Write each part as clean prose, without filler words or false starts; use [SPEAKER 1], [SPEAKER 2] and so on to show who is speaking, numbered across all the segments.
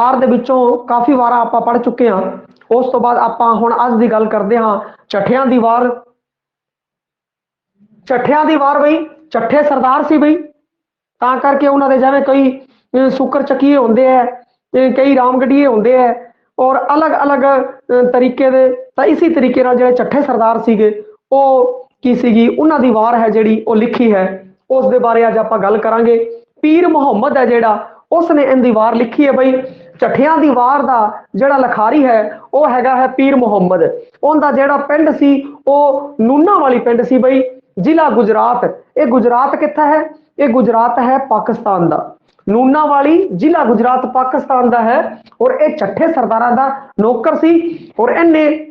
[SPEAKER 1] वार दे विचों काफ़ी वार आपां पढ़ चुके हाँ। उस तो बाद आपां हुण अज दी गल करदे हाँ चट्ठियां दी वार। चट्ठियां दी वार बई चट्ठे सरदार सी बई, तां करके उन्होंने जिवें कई सुकर चकीए होंदे है, कई रामगढ़िए होंदे है और अलग अलग तरीके दे। तो इसी तरीके नाल जिहड़े चट्ठे सरदार सीगे वो की सीगी उन्हां दी वार है जिहड़ी वो लिखी है, उस दे बारे अज आपां गल करांगे। पीर मुहम्मद है जिहड़ा उसने इहदी वार लिखी है बई। चट्ठियां दी वार दा जिहड़ा लखारी है वो हैगा है पीर मुहम्मद। उनका जिहड़ा पिंड सी वो नूना वाली पिंड सी बई, जिला गुजरात। ये गुजरात कित्था है? ये गुजरात है पाकिस्तान का। नूना वाली जिला गुजरात पाकिस्तान का है और ये चट्ठे सरदारां दा नौकर सी। और इन्हें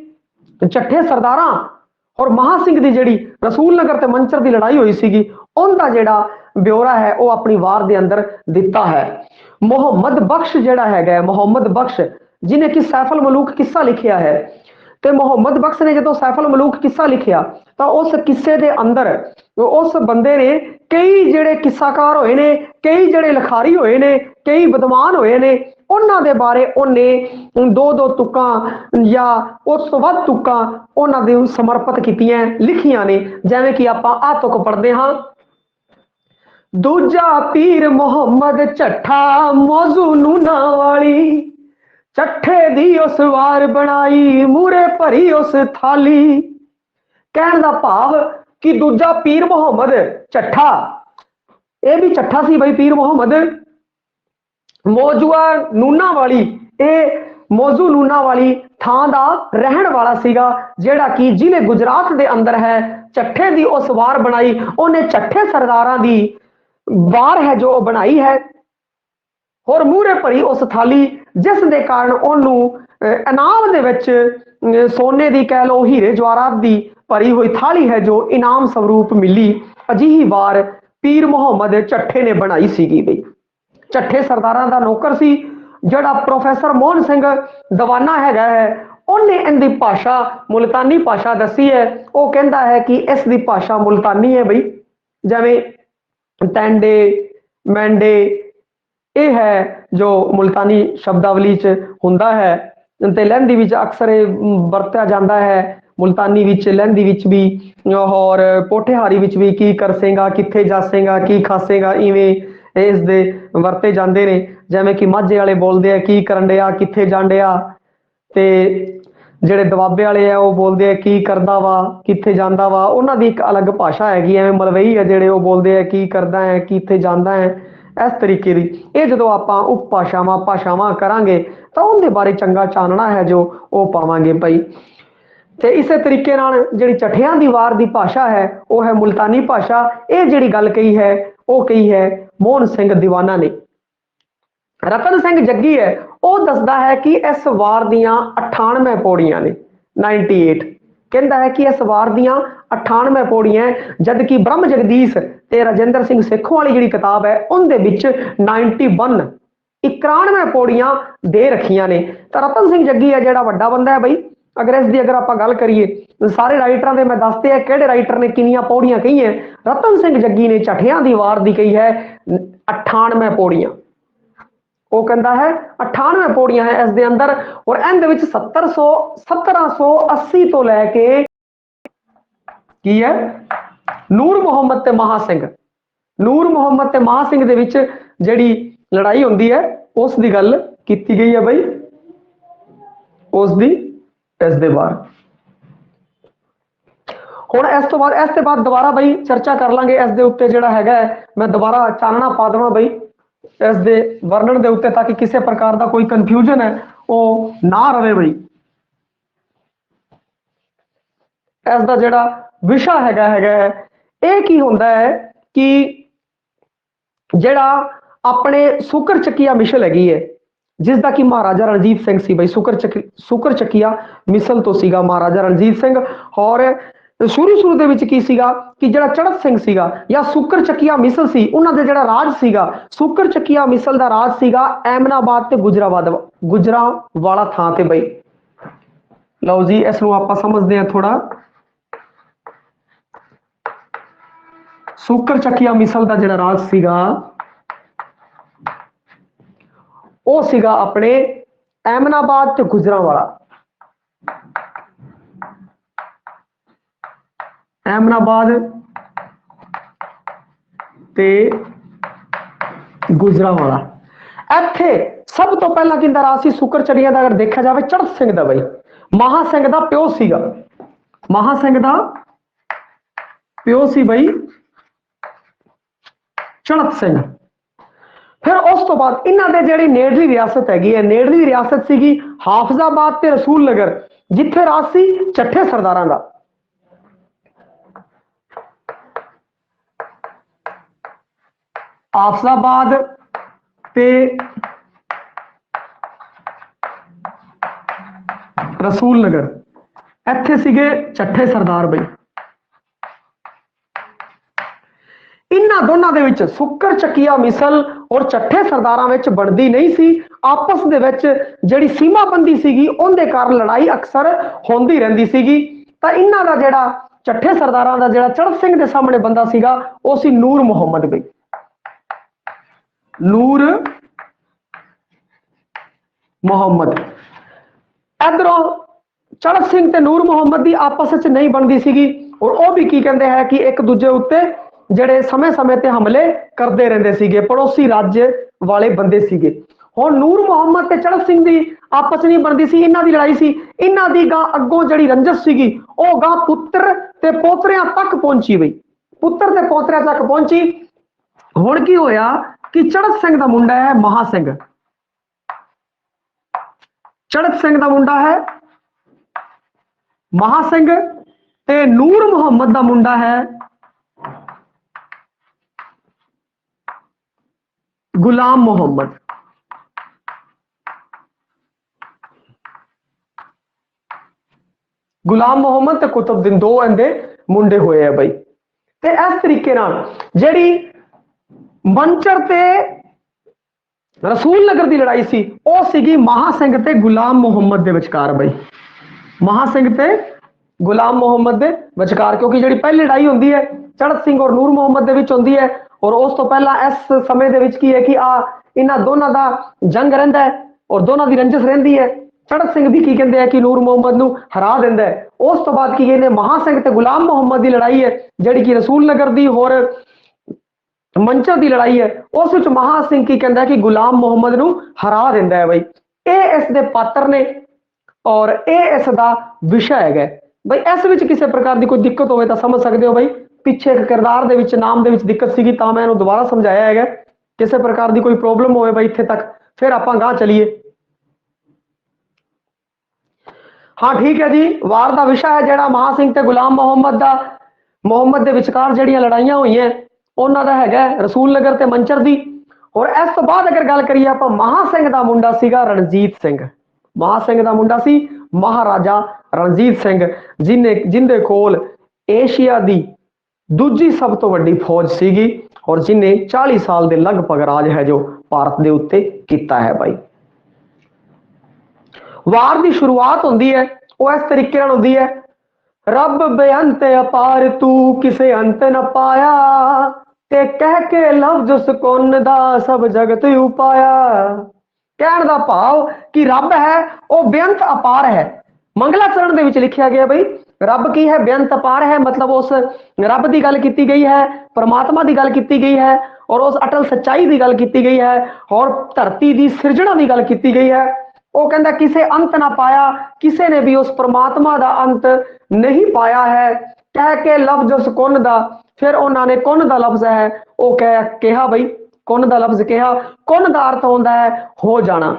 [SPEAKER 1] चट्ठे सरदारां और महासिंह की जिहड़ी रसूल नगर ते मंचर की लड़ाई हुई सीगी उनका जिहड़ा ब्यौरा है वो अपनी वार दे अंदर दिता है। मुहम्मद बख्श जिहड़ा हैगा, मुहम्मद बख्श जिन्हें कि सैफुल मलूक किस्सा लिखिया है, तो मुहम्मद बख्श ने जो सैफुल मलूक किस्सा लिखिया तो उस किस्से के अंदर उस बंदे ने कई जिहड़े किस्साकार होए ने, कई जिहड़े लिखारी होए ने, कई विद्वान होए ने, उन्हां दे बारे उन्हें दो दो तुक्कां या उस तो वध तुक्कां उन्हां दे समर्पित कीतियां लिखियां ने। जिवें कि आपां आ तुक पढ़दे हां, दूजा पीर मुहम्मद चट्ठा मौजू नूना वाली, चट्ठे दी उस वार बनाई मूरे भरी उस थाली। कहण दा भाव कि दूजा पीर मुहम्मद चट्ठा, यह भी चट्ठा सी बई पीर मुहम्मद। मौजूआ नूना वाली, ये मौजू नूना वाली थां दा रहन वाला सीगा जिहड़ा कि जिले गुजरात दे अंदर है। चट्ठे दी उस वार बनाई, उन्हें चट्ठे सरदारां दी वार है जो बनाई है और मूहरे भरी उस थाली जिस दे कारण उन्होंने इनाम दे विच सोने की कह लो हीरे जवाहरात की भरी हुई थाली है जो इनाम स्वरूप मिली। अजिही वार पीर मुहम्मद चट्ठे ने बनाई सीगी बई। चट्ठे सरदारां दा नौकर सी जिहड़ा प्रोफैसर मोहन सिंह दवाना हैगा है, उन्हें इनकी भाषा मुल्तानी भाषा दसी है। वो कहता है कि इसकी भाषा मुल्तानी है बई, जिवें टैंडे मैंडे ये है जो मुल्तानी शब्दावली च हुंदा है ते लहंदी विच अक्सर वरत्या जाता है। मुल्तानी विच लहंदी विच भी और पोठेहारी विच भी की करसेगा कित्थे जासेगा की खासेगा इवें इस दे वरते जाते ने। जिवें कि माझे वाले बोलते हैं की करन डिया कित्थे जाण डिया, ते ਜਿਹੜੇ ਦੁਆਬੇ वाले ਆ ਉਹ बोलते हैं की करदा वा कित्थे जांदा वा। उन्हां दी एक अलग भाषा हैगी, एवें मलवई है ਜਿਹੜੇ ਉਹ बोलते हैं की करदा है कित्थे जांदा है। इस तरीके की ये जो आप उपभाषावां करांगे तो उनके बारे चंगा चानना है जो वो पावांगे भाई। तो इस तरीके जी चट्ठियां की वार की भाषा है वह है मुल्तानी भाषा। ये जी गल कही है वो कही है मोहन सिंह दीवाना ने। रतन सिंह जग्गी है वो दसदा है कि इस वार दियां 98 पौड़ियां ने 98। कहता है कि इस वार दियां 98 पौड़ियां जबकि ब्रह्म जगदीश ते राजेंद्र सिंह सेखों वाली जी किताब है उनके 91 91 पौड़ियां दे रखियां ने। तो रतन सिंह जग्गी है जो वड्डा बंदा है बई। अगर इसकी अगर आप गल करिए सारे राइटरां दे मैं दसते हैं किहड़े राइटर ने किनियां पौड़ियां कही है। रतन सिंह जग्गी ने चट्ठियां दी वार दी कही है 98 पौड़ियां। वो कहता है 98 पौड़ियां है इस दे अंदर और इन 1780 तो लैके की है नूर मुहम्मद ते महा सिंह, नूर मुहम्मद ते महा सिंह दे विच जिहड़ी लड़ाई होंदी है उस दी गल कीती गई है बई। उस दी इस दे बार हुण इस तो बाद दोबारा बई चर्चा कर लांगे इस दे उत्ते जिहड़ा हैगा मैं दोबारा चानना पा देवां बई इस दे वर्णन दे उत्ते ताकि किसी प्रकार का कोई कन्फ्यूजन है वो ना रहे बई। इसका जिहड़ा विषय हैगा ये की हुंदा है कि जिहड़ा अपने सुकर चकिया मिसल हैगी है जिसका कि महाराजा रणजीत सिंह सी बई। सुकर चकिया मिसल तो सीगा महाराजा रणजीत सिंह और शुरू दे विच की सीगा कि जिहड़ा चढ़त सिंह सीगा या सुकर चकिया मिसल सी उन्हां दे जिहड़ा राज सीगा सुकर चकिया मिसल दा राज सीगा एमनाबाद ते गुजरावाला थां ते बई। लो जी इसनूं आपां समझदे हां थोड़ा। सुकर चकिया मिसल का जिहड़ा राज सीगा ਉਹ ਸੀਗਾ ਆਪਣੇ ਐਮਨਾਬਾਦ ਤੇ ਗੁਜਰਾਂਵਾਲਾ। ਐਮਨਾਬਾਦ ਤੇ ਗੁਜਰਾਂਵਾਲਾ। ਇੱਥੇ ਸਭ ਤੋਂ ਪਹਿਲਾਂ ਕਿੰਦਾ ਰਾਜ ਸੀ ਸੁਕਰਚੜੀਆਂ ਦਾ? ਅਗਰ ਦੇਖਿਆ ਜਾਵੇ ਚੜਤ ਸਿੰਘ ਦਾ ਬਈ, ਮਹਾ ਸਿੰਘ ਦਾ ਪਿਓ ਸੀਗਾ। ਮਹਾ ਸਿੰਘ ਦਾ ਪਿਓ ਸੀ ਬਈ ਚੜਤ ਸਿੰਘ। ਫਿਰ ਉਸ ਤੋਂ ਬਾਅਦ ਇਹਨਾਂ ਦੇ ਜਿਹੜੀ ਨੇੜਲੀ ਰਿਆਸਤ ਹੈਗੀ ਹੈ, ਨੇੜਲੀ ਰਿਆਸਤ ਸੀਗੀ ਹਾਫਜ਼ਾਬਾਦ ਤੇ ਰਸੂਲ ਨਗਰ, ਜਿੱਥੇ ਰਾਜ ਸੀ ਚੱਠੇ ਸਰਦਾਰਾਂ ਦਾ। ਹਾਫਜ਼ਾਬਾਦ ਤੇ ਰਸੂਲ ਨਗਰ, ਇੱਥੇ ਸੀਗੇ ਚੱਠੇ ਸਰਦਾਰ ਬਈ। ਇਹਨਾਂ ਦੋਨਾਂ ਦੇ ਵਿੱਚ ਸੁੱਕਰ ਚੱਕੀਆ ਮਿਸਲ ਔਰ ਚੱਠੇ ਸਰਦਾਰਾਂ ਵਿੱਚ ਬਣਦੀ ਨਹੀਂ ਸੀ। ਆਪਸ ਦੇ ਵਿੱਚ ਜਿਹੜੀ ਸੀਮਾਬੰਦੀ ਸੀਗੀ ਉਹਦੇ ਕਾਰਨ ਲੜਾਈ ਅਕਸਰ ਹੁੰਦੀ ਰਹਿੰਦੀ ਸੀਗੀ। ਤਾਂ ਇਹਨਾਂ ਦਾ ਜਿਹੜਾ ਚੱਠੇ ਸਰਦਾਰਾਂ ਦਾ ਜਿਹੜਾ ਚੜਤ ਸਿੰਘ ਦੇ ਸਾਹਮਣੇ ਬੰਦਾ ਸੀਗਾ ਉਹ ਸੀ ਨੂਰ ਮੁਹੰਮਦ ਬਈ। ਨੂਰ ਮੁਹੰਮਦ। ਇਧਰੋਂ ਚੜਤ ਸਿੰਘ ਤੇ ਨੂਰ ਮੁਹੰਮਦ ਦੀ ਆਪਸ ਵਿੱਚ ਨਹੀਂ ਬਣਦੀ ਸੀਗੀ ਔਰ ਉਹ ਵੀ ਕੀ ਕਹਿੰਦੇ ਹੈ ਕਿ ਇੱਕ ਦੂਜੇ ਉੱਤੇ ਜਿਹੜੇ ਸਮੇਂ-ਸਮੇਂ ਤੇ ਹਮਲੇ ਕਰਦੇ ਰਹਿੰਦੇ ਸੀਗੇ, ਪੜੋਸੀ ਰਾਜ ਵਾਲੇ ਬੰਦੇ ਸੀਗੇ। ਹੁਣ ਨੂਰ ਮੁਹੰਮਦ ਤੇ ਚੜਤ ਸਿੰਘ ਦੀ ਆਪਸ ਨਹੀਂ ਬਣਦੀ ਸੀ, ਇਹਨਾਂ ਦੀ ਲੜਾਈ ਸੀ। ਇਹਨਾਂ ਦੀ ਗਾਂ ਅੱਗੋਂ ਜਿਹੜੀ ਰੰਜਸ ਸੀਗੀ ਉਹ ਗਾਂ ਪੁੱਤਰ ਤੇ ਪੋਤਰਿਆਂ ਤੱਕ ਪਹੁੰਚੀ ਬਈ, ਪੁੱਤਰ ਤੇ ਪੋਤਰਿਆਂ ਤੱਕ ਪਹੁੰਚੀ। ਹੁਣ ਕੀ ਹੋਇਆ ਕਿ ਚੜਤ ਸਿੰਘ ਦਾ ਮੁੰਡਾ ਹੈ ਮਹਾ ਸਿੰਘ, ਚੜਤ ਸਿੰਘ ਦਾ ਮੁੰਡਾ ਹੈ ਮਹਾ ਸਿੰਘ ਤੇ ਨੂਰ ਮੁਹੰਮਦ ਦਾ ਮੁੰਡਾ ਹੈ ਗੁਲਾਮ ਮੁਹੰਮਦ। ਗੁਲਾਮ ਮੁਹੰਮਦ ਤੇ ਕੁਤਬਦੀਨ, ਦੋ ਇਹਦੇ ਮੁੰਡੇ ਹੋਏ ਆ ਬਈ। ਤੇ ਇਸ ਤਰੀਕੇ ਨਾਲ ਜਿਹੜੀ ਮੰਚਰ ਤੇ ਰਸੂਲ ਨਗਰ ਦੀ ਲੜਾਈ ਸੀ ਉਹ ਸੀਗੀ ਮਹਾ ਸਿੰਘ ਤੇ ਗੁਲਾਮ ਮੁਹੰਮਦ ਦੇ ਵਿਚਕਾਰ ਬਈ, ਮਹਾ ਸਿੰਘ ਤੇ ਗੁਲਾਮ ਮੁਹੰਮਦ ਦੇ ਵਿਚਕਾਰ। ਕਿਉਂਕਿ ਜਿਹੜੀ ਪਹਿਲੀ ਲੜਾਈ ਹੁੰਦੀ ਹੈ ਚੜਤ ਸਿੰਘ ਔਰ ਨੂਰ ਮੁਹੰਮਦ ਦੇ ਵਿੱਚ ਹੁੰਦੀ ਹੈ ਔਰ ਉਸ ਤੋਂ ਪਹਿਲਾਂ ਇਸ ਸਮੇਂ ਦੇ ਵਿੱਚ ਕੀ ਹੈ ਕਿ ਇਹਨਾਂ ਦੋਨਾਂ ਦਾ ਜੰਗ ਰਹਿੰਦਾ ਹੈ ਔਰ ਦੋਨਾਂ ਦੀ ਰੰਜਿਸ਼ ਰਹਿੰਦੀ ਹੈ। ਚੜਤ ਸਿੰਘ ਵੀ ਕੀ ਕਹਿੰਦੇ ਆ ਕਿ ਨੂਰ ਮੁਹੰਮਦ ਨੂੰ ਹਰਾ ਦਿੰਦਾ ਹੈ। ਉਸ ਤੋਂ ਬਾਅਦ ਕੀ ਕਹਿੰਦੇ ਮਹਾ ਸਿੰਘ ਤੇ ਗੁਲਾਮ ਮੁਹੰਮਦ ਦੀ ਲੜਾਈ ਹੈ ਜਿਹੜੀ ਕਿ ਰਸੂਲ ਨਗਰ ਦੀ ਹੋਰ ਮੰਚਰ ਦੀ ਲੜਾਈ ਹੈ। ਉਸ ਵਿੱਚ ਮਹਾ ਸਿੰਘ ਕੀ ਕਹਿੰਦਾ ਕਿ ਗੁਲਾਮ ਮੁਹੰਮਦ ਨੂੰ ਹਰਾ ਦਿੰਦਾ ਹੈ ਬਈ। ਇਹ ਇਸ ਦੇ ਪਾਤਰ ਨੇ ਔਰ ਇਹ ਇਸ ਦਾ ਵਿਸ਼ਾ ਹੈਗਾ ਬਈ। ਇਸ ਵਿੱਚ ਕਿਸੇ ਪ੍ਰਕਾਰ ਦੀ ਕੋਈ ਦਿੱਕਤ ਹੋਵੇ ਤਾਂ ਸਮਝ ਸਕਦੇ ਹੋ ਬਈ। ਪਿੱਛੇ ਇੱਕ ਕਿਰਦਾਰ ਦੇ ਵਿੱਚ ਨਾਮ ਦੇ ਵਿੱਚ ਦਿੱਕਤ ਸੀਗੀ ਤਾਂ ਮੈਂ ਇਹਨੂੰ ਦੁਬਾਰਾ ਸਮਝਾਇਆ ਹੈਗਾ। ਕਿਸੇ ਪ੍ਰਕਾਰ ਦੀ ਕੋਈ ਪ੍ਰੋਬਲਮ ਹੋਵੇ ਬਈ ਇੱਥੇ ਤੱਕ, ਫਿਰ ਆਪਾਂ ਗਾਂ ਚਲੀਏ। ਹਾਂ ਠੀਕ ਹੈ ਜੀ, ਵਾਰ ਦਾ ਵਿਸ਼ਾ ਹੈ ਜਿਹੜਾ ਮਹਾ ਸਿੰਘ ਤੇ ਗੁਲਾਮ ਮੁਹੰਮਦ ਦੇ ਵਿਚਕਾਰ ਜਿਹੜੀਆਂ ਲੜਾਈਆਂ ਹੋਈਆਂ ਉਹਨਾਂ ਦਾ ਹੈਗਾ ਰਸੂਲ ਨਗਰ ਤੇ ਮੰਚਰ ਦੀ। ਔਰ ਇਸ ਤੋਂ ਬਾਅਦ ਅਗਰ ਗੱਲ ਕਰੀਏ ਆਪਾਂ, ਮਹਾ ਸਿੰਘ ਦਾ ਮੁੰਡਾ ਸੀਗਾ ਰਣਜੀਤ ਸਿੰਘ। ਮਹਾ ਸਿੰਘ ਦਾ ਮੁੰਡਾ ਸੀ ਮਹਾਰਾਜਾ ਰਣਜੀਤ ਸਿੰਘ, ਜਿੰਦੇ ਕੋਲ ਏਸ਼ੀਆ ਦੀ ਦੂਜੀ ਸਭ ਤੋਂ ਵੱਡੀ ਫੌਜ ਸੀਗੀ ਔਰ ਜਿਨੇ 40 ਸਾਲ ਦੇ ਲਗਭਗ ਰਾਜ ਹੈ ਜੋ ਭਾਰਤ ਦੇ ਉੱਤੇ ਕੀਤਾ ਹੈ ਬਾਈ। ਵਾਰ ਦੀ ਸ਼ੁਰੂਆਤ ਹੁੰਦੀ ਹੈ ਉਹ ਇਸ ਤਰੀਕੇ ਨਾਲ ਹੁੰਦੀ ਹੈ, ਰੱਬ ਬੇਅੰਤ ਅਪਾਰ ਤੂੰ ਕਿਸੇ ਅੰਤ ਨਾ ਪਾਇਆ, ਤੇ ਕਹਿ ਕੇ ਲਫ਼ਜ਼ ਸਕੂਨ ਦਾ ਸਭ ਜਗਤ ਉਪਾਇਆ। ਕਹਿਣ ਦਾ ਭਾਵ ਕਿ ਰੱਬ ਹੈ ਉਹ ਬੇਅੰਤ ਅਪਾਰ ਹੈ। ਮੰਗਲਾ ਚਰਨ ਦੇ ਵਿੱਚ ਲਿਖਿਆ ਗਿਆ ਬਈ ਰੱਬ ਕੀ ਹੈ, ਬੇਅੰਤ ਅਪਾਰ ਹੈ। ਮਤਲਬ ਉਸ ਰੱਬ ਦੀ ਗੱਲ ਕੀਤੀ ਗਈ ਹੈ, परमात्मा की गल की गई है और उस अटल सच्चाई की गल की गई है और धरती की सिरजना की गल की गई है। वो कहता किसे अंत ना पाया, किसी ने भी उस परमात्मा का अंत नहीं पाया है। कह के लफ्ज उस कुन दा, फिर उन्होंने कुन दा लफ्ज है वो कहा बई, कुन दा लफ्ज कहा। कुन दा अर्थ होता है हो जाना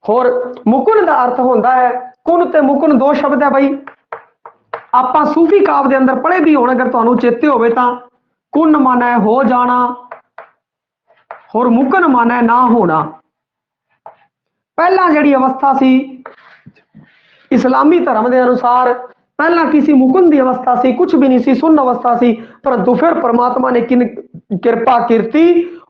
[SPEAKER 1] और मुकुन दा अर्थ होता है, कुन ते मुकुन दो शब्द है बई। आप सूफी काव्य के अंदर पढ़े भी होने, अगर तुहानू चेते होवे तां कुन माना है हो जाना और मुकन माना है ना होना। पहला जिहड़ी अवस्था सी इस्लामी धर्म के अनुसार पहला किसी मुकुन की अवस्था सी, कुछ भी नहीं सी, सुन अवस्था सी, परंतु फिर परमात्मा ने किन कृपा कीर्ति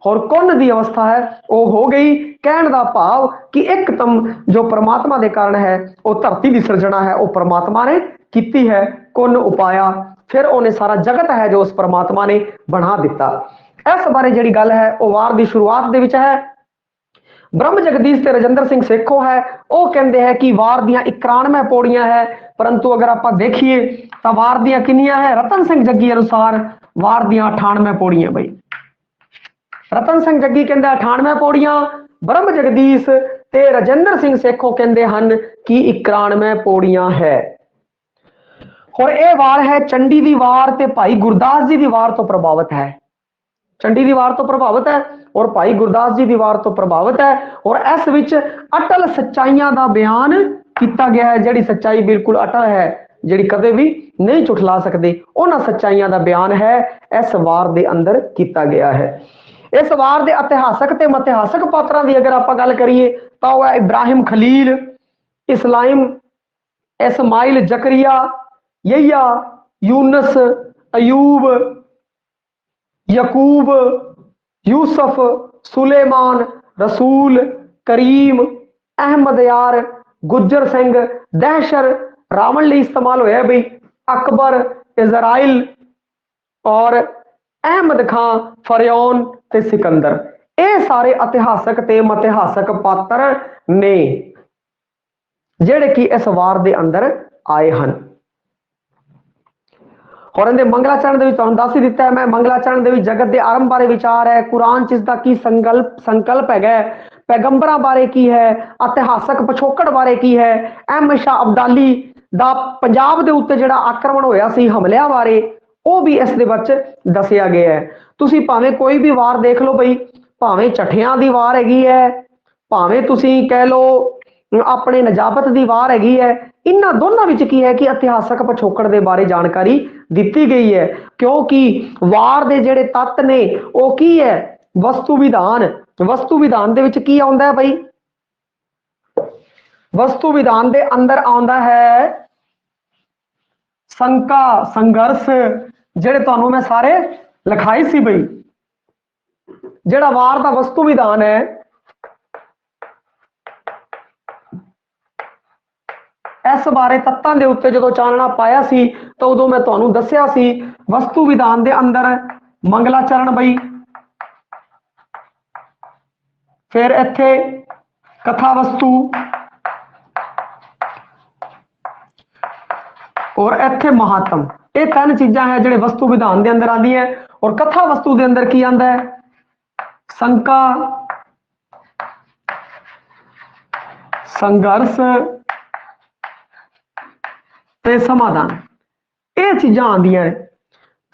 [SPEAKER 1] और कुन की अवस्था है वो हो गई। कहने का भाव कि एकदम जो परमात्मा के कारण है वो धरती की सिरजना है वो परमात्मा ने की है, कुन उपाया, फिर उन्हें सारा जगत है जो उस परमात्मा ने बना दिता। इस बारे जिहड़ी गल है वो वार की शुरुआत दे विच है। ब्रह्म जगदीश ते राजेंद्र सिंह सेखो है वो कहते हैं कि वार दियां 91 पौड़ियां है, परंतु अगर आप देखिए तो वार दियां किनियां है, रतन सिंह जग्गी अनुसार वार दियां 98 पौड़ियां। भाई रतन सिंह जग्गी कहते 98 पौड़ियां, ब्रह्म जगदीश ते राजेंद्र सिंह सेखो कहते हैं कि 91 पौड़ियां है। और यह वार है चंडी दी वार ते भाई गुरदास जी दी वार तो प्रभावित है। चंडी दी वार तो प्रभावित है और भाई गुरदास जी दी वार तो प्रभावित है। और इस विच अटल सच्चाइयां दा बयान किया गया है, जिहड़ी सच्चाई बिल्कुल अटल है, जिहड़ी कदे भी नहीं झुठला सकदी, उन्हां सच्चाइयां दा बयान है इस वार दे अंदर किया गया है। इस वार दे इतिहासक ते मिथिहासक पात्रां दी अगर आपां गल करिए तो वह इब्राहिम खलील, इस्माइल जकरिया, यहिया, यूनुस, अयूब, यकूब, यूसुफ, सुलेमान, रसूल, करीम, अहमद यार, गुज्जर सिंह, दहशर, रावण लिए इस्तेमाल होया बई, अकबर, इजराइल और अहमद खां, फरौन ते सिकंदर। ये सारे इतिहासक ते मिथिहासक पात्र ने जेड़े कि इस वार दे अंदर आए हैं। और इहदे मंगलाचरण दे विच तुहानूं दस ही दिता है मैं, मंगलाचरण दे विच जगत के आरंभ बारे विचार है, कुरान च इसका की संकल्प है, पैगंबरां बारे की है, इतिहासक पिछोकड़ बारे की है, अहमद शाह अब्दाली दा पंजाब दे उत्ते जिहड़ा आक्रमण होया सी हमलियां बारे वो भी इस दे विच दसिया गया है। तुसीं भावें कोई भी वार देख लो बई, भावें चठियां दी वार हैगी है, भावें तुसीं कह लो अपने नजाबत की वार हैगी है, इन्हां दोनों विच की है कि इतिहासक पिछोकड़ के बारे जानकारी दी गई है। क्योंकि वार दे जेड़े तत्त ने वो की है, वस्तु विधान, वस्तु विधान दे विच की आउंदा है भाई, वस्तु विधान दे अंदर आउंदा है शंका संघर्ष, जेड़े तुहानूं मैं सारे लिखाए सी बई। जेड़ा वार दा वस्तु विधान है इस बारे तत्तां दे उत्ते जदों चानना पाया सी तो उदों मैं तुहानूं दस्सिया सी वस्तु विधान दे अंदर मंगलाचरण बई, फिर इत्थे कथा वस्तु और इत्थे महात्म, ये तीन चीजां है जिहड़े वस्तु विधान दे अंदर आंदी है। और कथा वस्तु दे अंदर की आंदा है, शंका संघर्ष ते समाधान, ये चीजां आंदियां ने।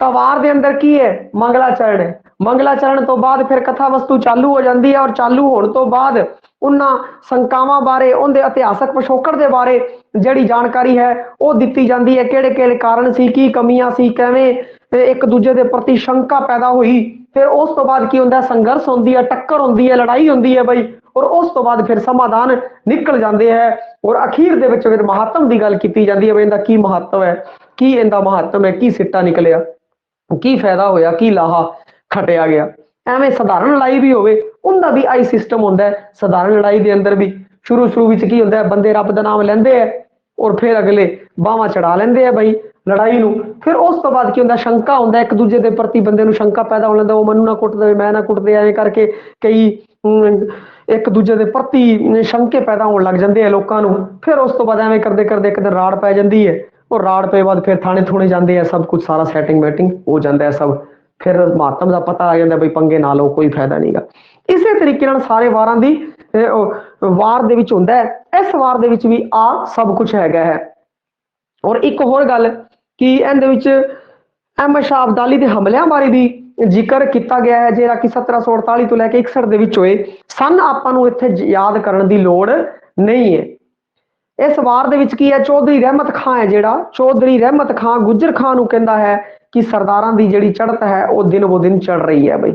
[SPEAKER 1] तो वार दे अंदर की है, मंगलाचरण है, मंगलाचरण तो बाद फिर कथा वस्तु चालू हो जाती है, और चालू होने तो बाद उन्हां शंकावां बारे, उनके इतिहासक पिछोकड़ के बारे जिहड़ी जानकारी है वो दी जाती है, किहड़े किहड़े कारण सी, की कमियां सी, किवें एक दूजे के प्रति शंका पैदा हुई, फिर उस तो बाद की हुंदा है, संघर्ष होंदी है, टक्कर होंदी है, लड़ाई होंदी है बई, और उस तो बाद फिर समाधान निकल जाते हैं। और अखीर दे विच फिर महात्म की गल की जाती है, इहदा की महत्व है, की इहदा महत्व है, की सिट्टा निकलिया, की फायदा होया, की लाहा खटिया गया। एवें साधारण लड़ाई भी होवे उनका भी आई सिस्टम होंदा है। साधारण लड़ाई के अंदर भी शुरू विच की होंदा है, बंदे रब दा नाम लैंदे है और फिर अगले बावां चढ़ा लेंदे है बई लड़ाई नूं। फिर उस तो बाद की होंदा, शंका होंदा, एक दूजे के प्रति बंदे नूं शंका पैदा हो लैंदा, वो मैनूं ना कुट दे, मैं ना कुट दे, एवें करके कई एक दूजे के प्रति शंके पैदा होने लग जाते हैं लोगों नूं। फिर उस तो बाद एवें करदे करदे एक दिन राड़ पै जाती है, और राड़ पे बाद फिर थाने थूने जाते हैं, सब कुछ सारा सैटिंग बैटिंग हो जाता है सब। फिर महात्म का पता आ जाता बई पंगे ना लो, कोई फायदा नहीं गा। इसे तरीके नाल सारे वारां दी वार दे विच हुंदा है। इस वार दे विच भी आ सब कुछ हैगा है। और एक होर गल कि इहदे विच अहमद शाह अब्दाली के हमलियां बारे भी जिक्र किया गया है, जिहड़ा कि 1748 तो लैके 61 दे विच होए। सन आपां नूं इत्थे याद करन दी लोड़ नहीं है। इस वार दे विच की है, चौधरी रहमत खां है, जिहड़ा चौधरी रहमत खां गुज्जर खां नूं कहंदा है कि सरदारां दी जिहड़ी चढ़त है वो दिन ब दिन चढ़ रही है बई।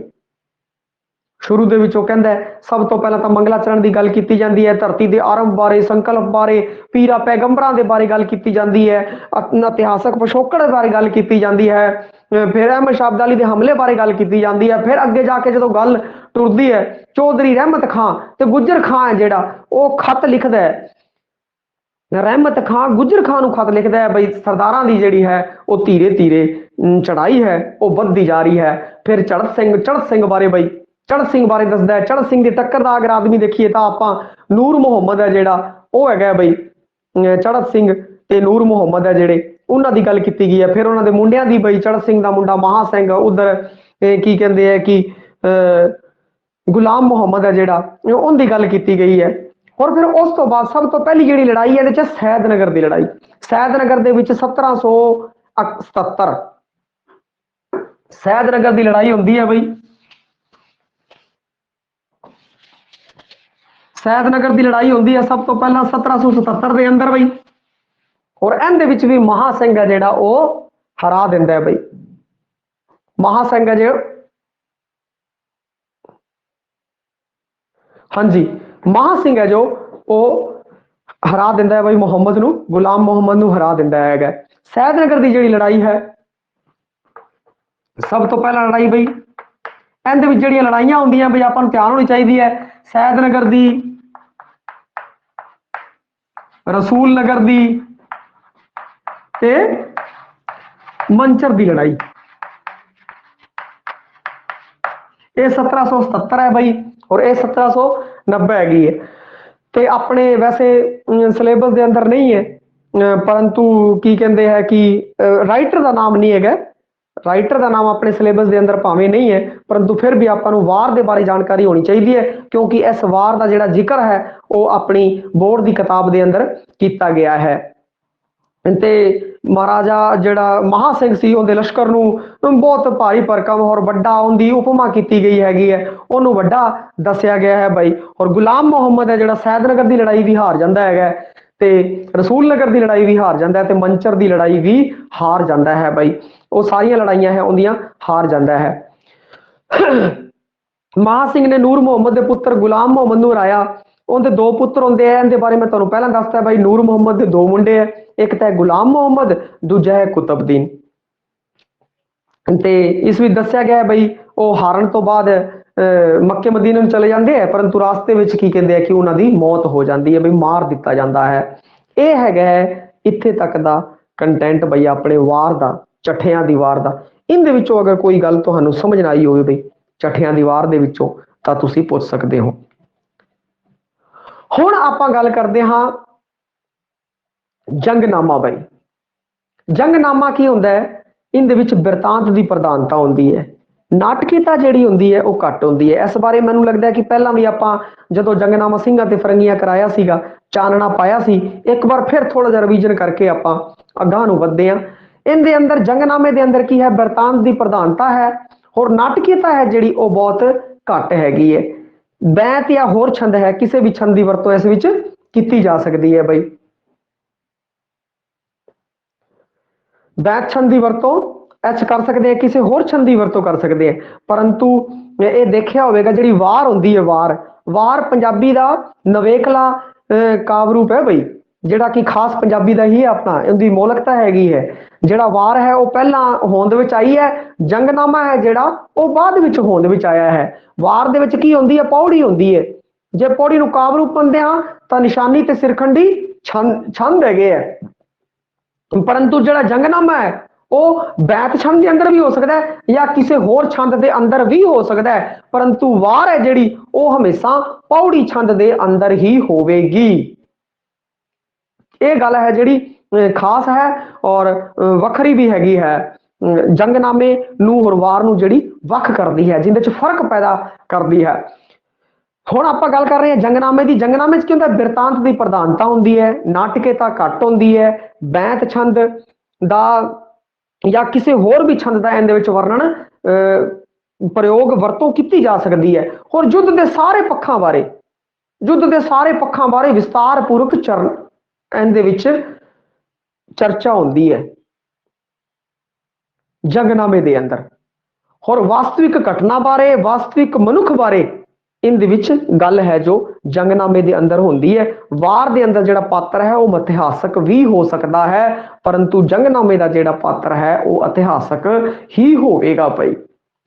[SPEAKER 1] शुरू दे विच वो कहंदा है, सब तो पहला तो मंगलाचरण की गल की जाती है, धरती के आरंभ बारे, संकल्प बारे, पीरा पैगंबरां दे बारे गल की जाती है, इतिहासक पिछोकड़ बारे गल की जाती है, फिर अहमद शाह अब्दाली के हमले बारे गल की जाती है। फिर अगे जाके जो गल टुरदी है, चौधरी रहमत खां ते गुज्जर खां है जिहड़ा वो खत लिखदा है, रहमत खां गुज्जर खां नूं खत लिखदा है बई सरदारां दी जिहड़ी है वो धीरे धीरे चढ़ाई है वो बढ़ती जा रही है। फिर चढ़त सिंह बारे बई चढ़त सिंह बारे दसदा है। चढ़त सिंह की टक्कर का अगर आदमी देखिए तो आप नूर मुहम्मद है जिहड़ा वो है बई चढ़त सिंह ते नूर मुहम्मद है जिहड़े उन्हां दी गल कीती गई है। फिर उन्हां दे मुंडियां दी बई चढ़त सिंह दा मुंडा महा सिंह उधर की कहंदे है कि गुलाम मुहम्मद है जिहड़ा उनकी गल की गई है। और फिर उस तो बाद सब तो पहली जिहड़ी लड़ाई है इहदे च सैदनगर की लड़ाई। सैदनगर दे विच 1777 सैदनगर की लड़ाई होंदी है बई। सैदनगर की लड़ाई होंदी है सब तो पहला 1777 के अंदर बई। और इहदे विच भी महा सिंह है जिहड़ा वो हरा दिंदा है बई। महा सिंह है जो हाँ जी महा सिंह है जो वो हरा दिंदा है बई मुहम्मद नू, गुलाम मुहम्मद नू हरा दिंदा है। सैदनगर की जिहड़ी लड़ाई है सब तो पहला लड़ाई बई इहदे विच जिहड़ियां लड़ाइयां होंदियां बई आपां नूं ध्यान होनी चाहिदी है। सैदनगर की, रसूल नगर की ते मंचर की लड़ाई ये 1777 है बई और ये 1790 हैगी है। ते अपने वैसे सिलेबस के अंदर नहीं है परंतु की कहते हैं कि राइटर का नाम नहीं है। राइटर का नाम अपने सिलेबस के अंदर भावें नहीं है परंतु फिर भी आपां नूं वार के बारे जानकारी होनी चाहिए है क्योंकि इस वार का जिहड़ा जिक्र है वो अपनी बोर्ड की किताब के अंदर किया गया है। ते महाराजा जिहड़ा महा सिंह सी उहदे लश्कर नूं बहुत भारी भरकम और वड्डा उहदी उपमा की गई हैगी है, उहनूं वड्डा दस्सिया गया है बई। और गुलाम मुहम्मद है जिहड़ा सैदनगर की लड़ाई भी हार जाता है ते रसूल नगर की लड़ाई भी हार जाता है ते मंचर की लड़ाई भी हार जाता है बई। वो सारियां लड़ाइयां है उहदियां हार जाता है। महा सिंह ने नूर मुहम्मद के पुत्र गुलाम मुहम्मद नूं हराया। उनके दो पुत्र होंगे हैं इनके बारे मैं तुहानूं पहलां दसता भाई। नूर मुहम्मद के दो मुंडे है, एक तो है गुलाम मुहम्मद दूजा है कुतुबदीन। ते इस भी दस्या गया है बई वो हारन तो बाद मक्के मदीने नूं चले जाते हैं परंतु रास्ते में की कहते हैं कि उन्हों की मौत हो जाती है बई, मार दिता जाता है। यह है इत्थे तक का कंटेंट बई अपने वार का, चट्ठियां दी वार का। इनदे विचों अगर कोई गल तुहानूं समझ ना आई होवे बई चट्ठियां दी वार दे विचों तां तुसीं पुछ सकदे हो। हुण आपां गल करदे हां जंगनामा बई। जंगनामा की हुंदा है इनदे विच बिरतांत की प्रधानता होंदी है, नाटकीता जिहड़ी होंदी है वो घट होंदी है। इस बारे मैनूं लगदा है कि पहलां भी आपां जदों जंगनामा ਸਿੰਘਾਂ ते फरंगियां कराया सीगा चानना पाया सी, एक बार फिर थोड़ा जिहा रिवीजन करके आपां अगांह नूं वधदे हां। इनदे अंदर जंगनामे दे अंदर की है बिरतांत की प्रधानता है और नाटकीयता है जिहड़ी वो बहुत घट हैगी है। बैंत या होर छंद है किसी भी छंद की वरतों इस विच कीती जा सकती है बई। बैत छंद की वरतों एच कर सकते हैं, किसी होर छंद की वरतों कर सकते हैं परंतु ये देखिया होगा जी वार होंगी है वार, वार पंजाबी का नवेकला काव रूप है बई जिहड़ा कि खास पंजाबी का ही अपना उनकी मौलिकता हैगी है। जिहड़ा वार है वो पहला होंद विच आई है, जंगनामा है जिहड़ा वो बाद विच होंद विच आया है। वार दे विच की होंदी है पौड़ी होंदी है, जे पौड़ी नूं काव रूप मनदे हां तां निशानी ते सिरखंडी छंद हैगे है। परंतु जिहड़ा जंगनामा है वो बैत छंद के अंदर भी हो सकता है या किसी होर छंद के अंदर भी हो सकता है परंतु वार है जिहड़ी वो हमेशा पौड़ी छंद के अंदर ही होवेगी। ये गल है जिहड़ी खास है और वखरी भी हैगी है। जंगनामे नूं और वार नूं जिहड़ी वख करदी है, जिंदे च फर्क पैदा करदी है। हुण आपां गल कर रहे हैं जंगनामे की। जंगनामे की होंदा बिरतांत की प्रधानता होंदी है, नाटकीयता घट होंदी है, बैंत छंद दा या किसी होर भी छंद का इहदे विच वर्णन प्रयोग वरतों की जा सकती है। और युद्ध के सारे पक्षों बारे, युद्ध के सारे पक्षों बारे विस्तार पूर्वक इहदे विच चर्चा होंदी है जंगनामे दे अंदर। और वास्तविक घटना बारे, वास्तविक मनुख बारे इन गल है जो जंगनामे के अंदर होंदी है। वार के अंदर जिहड़ा पात्र है वो इतिहासक भी हो सकता है परंतु जंगनामे का जिहड़ा पात्र है वो इतिहासक ही होवेगा भाई।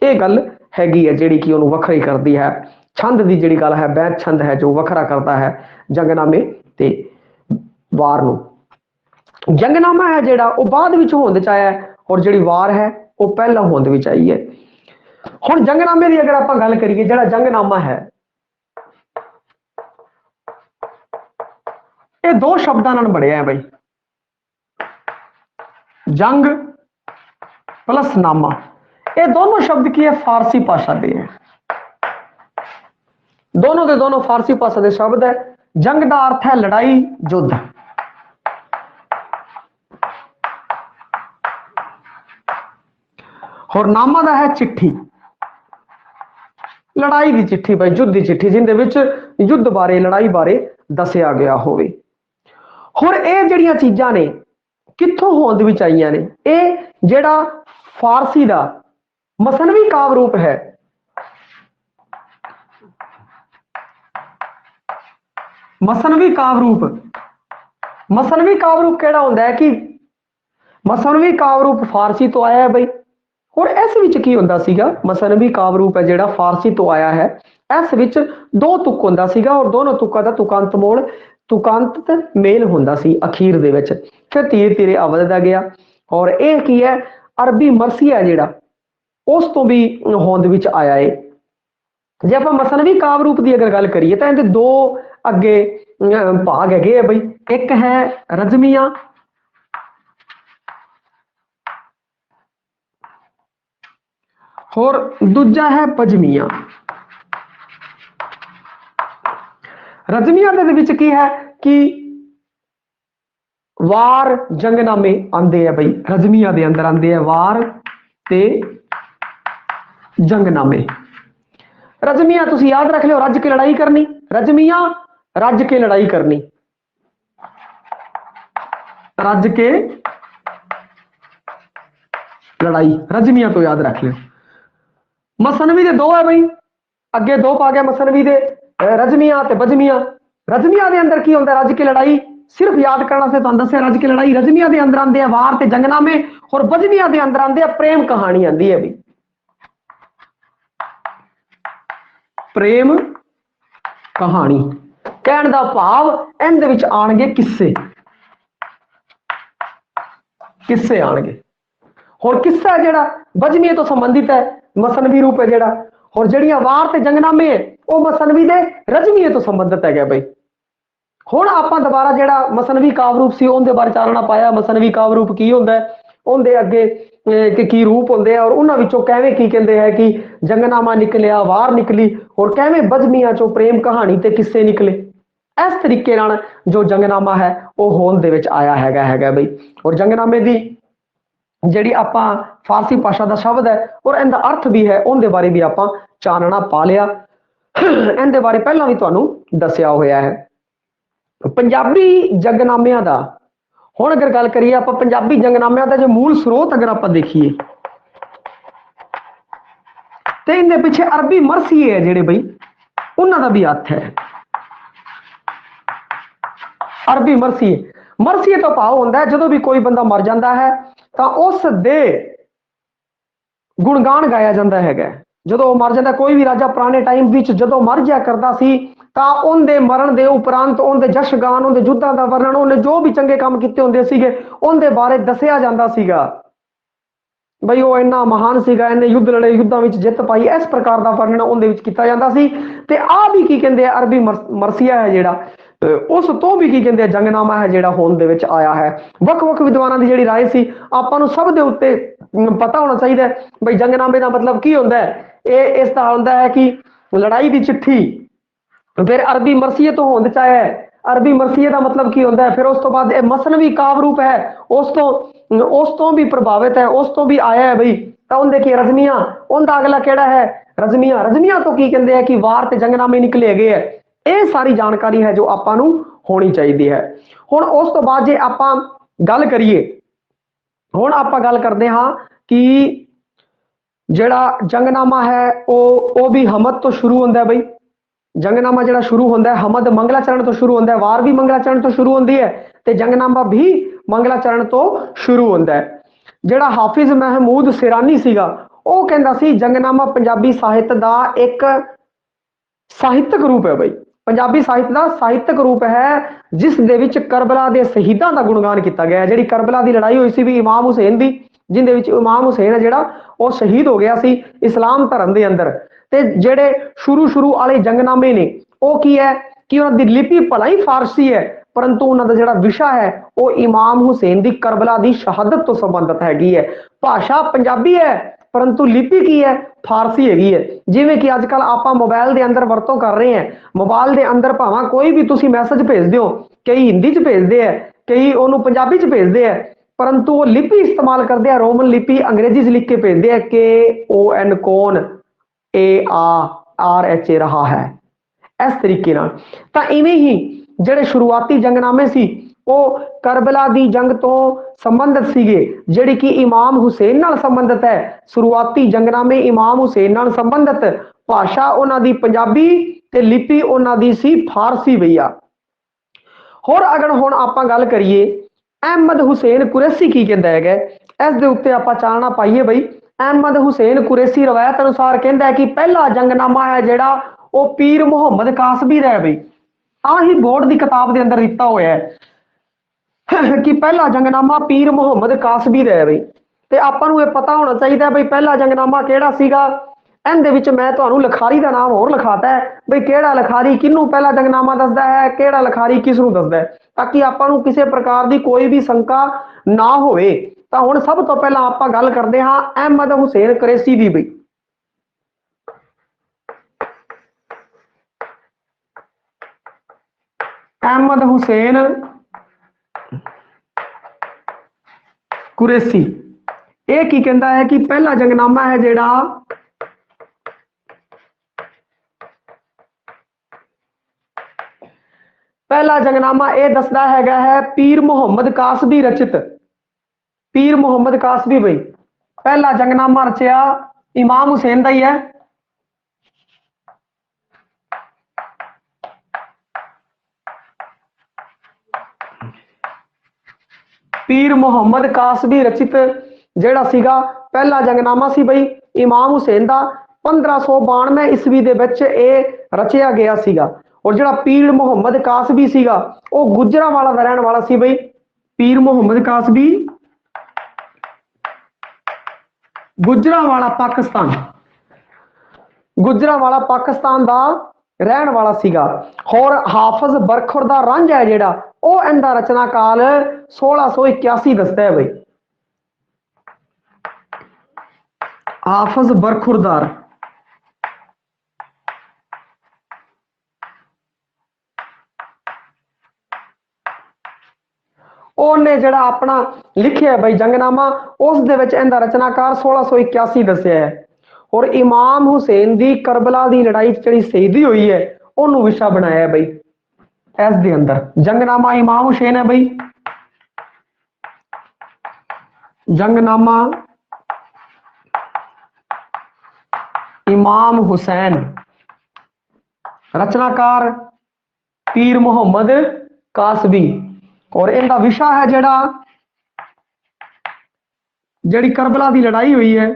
[SPEAKER 1] ये गल हैगी है जिहड़ी कि उहनूं वखरी करदी है। छंद की जिहड़ी गल है बैत छंद है जो वखरा करता है जंगनामे ते वार नूं। जंगनामा है जिहड़ा वो बाद विच होंद च आया है और जिहड़ी वार है वो पहला होंद विच आई है। हुण जंगनामे की अगर आप गल करिए, जिहड़ा जंगनामा है ये दो शब्दों नाल बनया है बई, जंग प्लस नामा। ये दोनों शब्द की है फारसी भाषा के हैं, दोनों के दोनों फारसी भाषा के शब्द है। जंग का अर्थ है लड़ाई, युद्ध। और नामा का है चिट्ठी, लड़ाई की चिट्ठी भाई, युद्ध की चिट्ठी जिंदे विच युद्ध बारे लड़ाई बारे दसिया गया होवे। और ये जड़ियां चीजां ने कित्थों होंद विच आईयां ने, ये जेड़ा फारसी का मसनवी काव्य रूप है, मसनवी काव्य रूप, मसनवी काव्य रूप केड़ा होंदा है कि मसनवी काव्य रूप फारसी तो आया है बई। और इस विच की होंदा सीगा, मसनवी काव्य रूप है जेड़ा फारसी तो आया है, इस विच दो तुक होंदा सीगा और दोनों तुक्कां दा तुकांत मोड़ तुकांत मेल होंदा सी अखीर दे विच, फिर धीरे धीरे आवददा गया। और यह की है अरबी मरसिया जेड़ा उस तो भी होंद विच आया है। जे आप मसनवी काव्य रूप की अगर गल करिए तो इहदे दो अगे भाग है बई, एक है रजमिया और दूजा है पजमिया। रजमिया दे विच की है कि वार जंगनामे आंदे है बई, रजमिया दे अंदर आंदे है वार ते जंगनामे। रजमिया तुसी याद रख लो, रज के लड़ाई करनी, रजमिया रज के लड़ाई करनी, रज के लड़ाई, रजमिया तो याद रख लो। मसनवी दे दो है बई, अगे दो पा गया मसनवी दे, रजमिया ते बजमिया। रजमिया दे अंदर की होंदा रज के लड़ाई, सिर्फ याद करना से तुहानू दस्सिया रज के लड़ाई। रजमिया दे अंदर आंदे वार ते जंगनामे, और बजमिया दे अंदर आंदे प्रेम कहानी आंदी है बई, प्रेम कहानी। कहण दा भाव इहदे विच आणगे किस्से, किस्से आणगे। और किस्सा जिहड़ा बजमिए तो संबंधित है, मसनवी रूप है जिहड़ा, और जिहड़ियां वार ते जंगनामे है वह मसनवी दे रजमिए तो संबंधित है बई। हुण आपां दोबारा जिहड़ा मसनवी काव्य रूप सी उहदे बारे चानना पाया, मसनवी काव्य रूप की हुंदा है, उहदे अगे कि की रूप होंदे आ, और उन्हां विचों कहवे की कहंदे है कि जंगनामा निकलिया, वार निकली, और कहवे बजमिया चों प्रेम कहानी ते किस्से निकले। इस तरीके नाल जो जंगनामा है वह होंद दे विच आया हैगा बई। और जंगनामे दी जिहड़ी आपां फारसी भाषा का शब्द है और इहदा अर्थ भी है, उहदे बारे भी आपां चानना पा लिया। इहदे बारे पहलां भी तुहानू दस्सिया होया है। पंजाबी जंगनामिਆਂ ਦਾ ਹੁਣ अगर गल करिए आप पंजाबी जंगनामिਆਂ ਦਾ जो मूल स्रोत अगर आप देखिए तो इनके पीछे अरबी मरसिए है जेडे बई, उन्हां दा भी हथ है। अरबी मरसिए, मरसिए तो भाव होंदा है जदों भी कोई बंदा मर जाता है तो उस दे गुणगान गाया जाता है। जदों मर जाता कोई भी राजा पुराने टाइम विच जदों मर जाया करता सी तो उनके मरण के उपरंत उनके जश गान, उनके युद्धां का वर्णन, उन्हें जो भी चंगे काम किए होंदे सीगे उनके बारे दसिया जाता सीगा बई वो इन्ना महान सीगा, इन्हें युद्ध लड़े, युद्धां विच जित पाई, इस प्रकार का वर्णन उनदे विच कीता जांदा सी। ते आ भी की कहंदे आ अरबी मरसिया है जिहड़ा, उस तो भी की कहंदे जंगनामा है जिहड़ा होंद दे विच आया है। वख-वख विद्वानां दी जिहड़ी राय सी आपां नूं सब दे उत्ते पता होना चाहिए बई जंगनामे का मतलब की होंदा है। ये इसदा होंदा है कि लड़ाई की चिट्ठी, फिर अरबी मरसिए तो होंद च आया है, अरबी मरसिए का मतलब की होंदा है। फिर उस तो बाद मसनवी काव्य रूप है, उस तो भी प्रभावित है, उस तो भी आया है बई। तो उन देखिए रजमिया, उनका अगला केड़ा है रजमिया। रजमिया तो की कहते हैं कि वार ते जंगनामे निकले गए है। ये सारी जानकारी है जो आपां नूं होनी चाहिए है। हुण उस तो बाद जे आपां गल करिए, हुण आपां गल करदे हां कि जिहड़ा जंगनामा है वो भी हमद तो शुरू होंदा है बई। जंगनामा जिहड़ा शुरू होंदा है हमद मंगलाचरण तो शुरू होंदा है, वार भी मंगलाचरण तो शुरू होंदी है ते जंगनामा भी मंगलाचरण तो शुरू होंदा है। जिहड़ा हाफिज महमूद सिरानी सीगा वो कहंदा सी जंगनामा पंजाबी साहित्य दा एक साहित्यक रूप है बई, पंजाबी साहित्य का साहित्यक रूप है जिस दे विच करबला दे शहीदां दा गुणगान किया गया है। जिहड़ी करबला दी लड़ाई हुई सी भी इमाम हुसैन दी, जिंदे विच इमाम हुसैन है जिहड़ा वो शहीद हो गया सी इस्लाम धर्म के अंदर। ते जिहड़े शुरू वाले जंगनामे ने वो की है कि उन्होंने लिपि भला ही फारसी है, परंतु उन्होंने जिहड़ा विशा है वो इमाम हुसैन की करबला की शहादत तो संबंधित हैगी है। भाषा पंजाबी है परंतु लिपि की है फारसी हैगी है। जिवें कि अजकल आप मोबाइल के अंदर वरतों कर रहे हैं, मोबाइल के अंदर भावें कोई भी तुसी मैसेज भेज दो, कई हिंदी च भेजते हैं, कई उन्होंने पंजाबी च भेजते हैं, परंतु वो लिपि इस्तेमाल करते हैं रोमन लिपि अंग्रेजी च लिख के भेजते हैं KON कौन ARH रहा है इस तरीके नाल। तां इवें ही जिहड़े शुरुआती जंगनामे सी वो करबला दी जंग तो संबंधित सीगे, जिहड़ी कि इमाम हुसैन नाल संबंधित है। शुरुआती जंगनामे इमाम हुसैन नाल संबंधित, भाषा उन्हां दी पंजाबी ते लिपि उन्हां दी सी फारसी भैया। होर अगर हुण आपां गल करिए अहमद हुसैन कुरैशी की कहंदा है, इस दे उत्ते आपां चालना पाइए बई। अहमद हुसैन कुरैशी रवायत अनुसार कहंदा है कि पहला जंगनामा है जिहड़ा वो पीर मुहम्मद कासबी दा है बई। आही बोर्ड की किताब के अंदर दिता होया है कि पहला जंगनामा पीर मुहम्मद कासबी दा है बई। ते आपां नूं इह पता होना चाहिए बई पहला जंगनामा किहड़ा सीगा। इहदे विच मैं तुहानूं लिखारी का नाम होर लिखाता है बई किहड़ा लिखारी किनू पहला जंगनामा दसदा है, किहड़ा लिखारी किस नूं दसदा है, ताकि आपां नूं किसी प्रकार की कोई भी शंका ना होवे। तां हुण सब तो पहला आपां गल करदे हां अहमद हुसैन कुरैशी दी बई। अहमद हुसैन कुरैशी ये की कहता है कि पहला जंगनामा है जिहड़ा पहला जंगनामा यह दसदा है पीर मुहम्मद कासबी रचित, पीर मुहम्मद कासबी बई पहला जंगनामा रचिया इमाम हुसैन का ही है। पीर मुहम्मद कासबी रचित जिहड़ा सीगा पहला जंगनामा सी बई इमाम हुसैन का 1592 ईस्वी दे विच यह रचिया गया सीगा। और जिहड़ा पीर मुहम्मद कासबी सीगा वो गुजरांवाला दा रहण वाला सी बई। पीर मुहम्मद कासबी गुजरांवाला पाकिस्तान, गुजरांवाला पाकिस्तान दा रहण वाला सीगा। और हाफिज बरखुरदार रांझा है जिहड़ा वो इहदा रचना काल 1681 दसदा है बई। हाफिज बरखुरदार उन्हें जिहड़ा अपना लिखिया बई जंगनामा उस दे विच इहदा रचनाकार 1681 दसिया है। और इमाम हुसैन दी करबला दी लड़ाई जिहड़ी शहीदी हुई है उन्होंने विशा बनाया बई। इस दे अंदर जंगनामा इमाम हुसैन है बई, जंगनामा इमाम हुसैन, रचनाकार पीर मुहम्मद कासबी। और इनका विशा है जिहड़ा जिहड़ी करबला की लड़ाई हुई है